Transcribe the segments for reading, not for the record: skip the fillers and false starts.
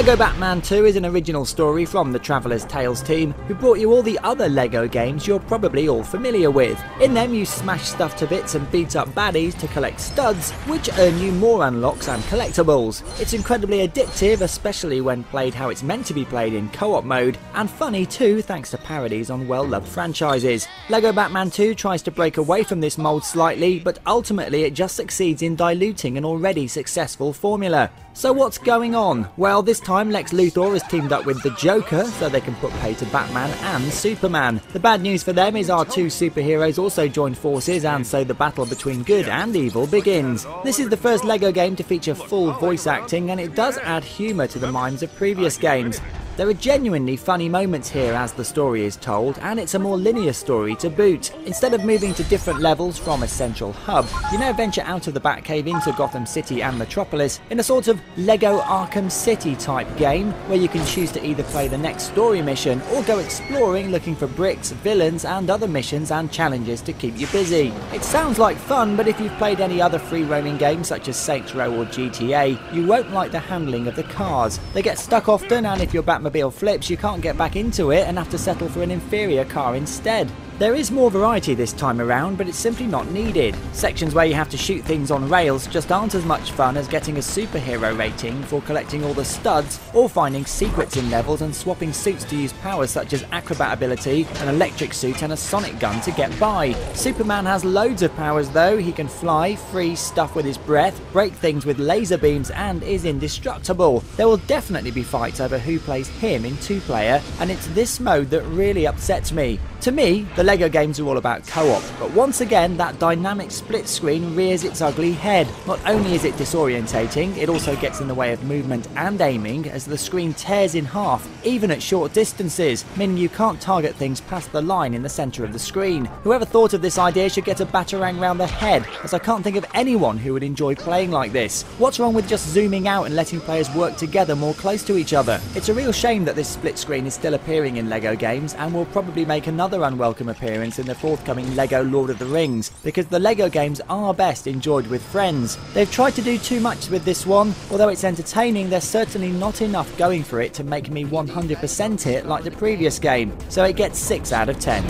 LEGO Batman 2 is an original story from the Traveller's Tales team, who brought you all the other LEGO games you're probably all familiar with. In them you smash stuff to bits and beat up baddies to collect studs, which earn you more unlocks and collectibles. It's incredibly addictive, especially when played how it's meant to be played in co-op mode, and funny too thanks to parodies on well-loved franchises. LEGO Batman 2 tries to break away from this mould slightly, but ultimately it just succeeds in diluting an already successful formula. So what's going on? Well, this time Lex Luthor has teamed up with the Joker so they can put pay to Batman and Superman. The bad news for them is our two superheroes also join forces, and so the battle between good and evil begins. This is the first LEGO game to feature full voice acting, and it does add humour to the mimes of previous games. There are genuinely funny moments here as the story is told, and it's a more linear story to boot. Instead of moving to different levels from a central hub, you now venture out of the Batcave into Gotham City and Metropolis in a sort of LEGO Arkham City type game, where you can choose to either play the next story mission or go exploring looking for bricks, villains and other missions and challenges to keep you busy. It sounds like fun, but if you've played any other free roaming games such as Saints Row or GTA, you won't like the handling of the cars. They get stuck often, and if your Batmobile flips, you can't get back into it and have to settle for an inferior car instead. There is more variety this time around, but it's simply not needed. Sections where you have to shoot things on rails just aren't as much fun as getting a superhero rating for collecting all the studs, or finding secrets in levels and swapping suits to use powers such as acrobat ability, an electric suit and a sonic gun to get by. Superman has loads of powers though. He can fly, freeze stuff with his breath, break things with laser beams, and is indestructible. There will definitely be fights over who plays him in 2-player, and it's this mode that really upsets me. To me, the LEGO games are all about co-op, but once again that dynamic split screen rears its ugly head. Not only is it disorientating, it also gets in the way of movement and aiming as the screen tears in half, even at short distances, meaning you can't target things past the line in the centre of the screen. Whoever thought of this idea should get a batarang round the head, as I can't think of anyone who would enjoy playing like this. What's wrong with just zooming out and letting players work together more close to each other? It's a real shame that this split screen is still appearing in LEGO games, and will probably make another unwelcome appearance in the forthcoming LEGO Lord of the Rings, because the LEGO games are best enjoyed with friends. They've tried to do too much with this one. Although it's entertaining, there's certainly not enough going for it to make me 100% it like the previous game, so it gets 6 out of 10.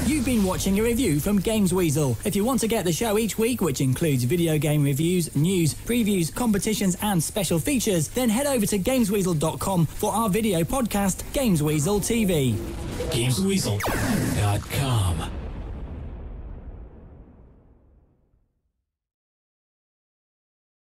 You've been watching a review from Games Weasel. If you want to get the show each week, which includes video game reviews, news, previews, competitions and special features, then head over to GamesWeasel.com for our video podcast, Games Weasel TV. GamesWeasel.com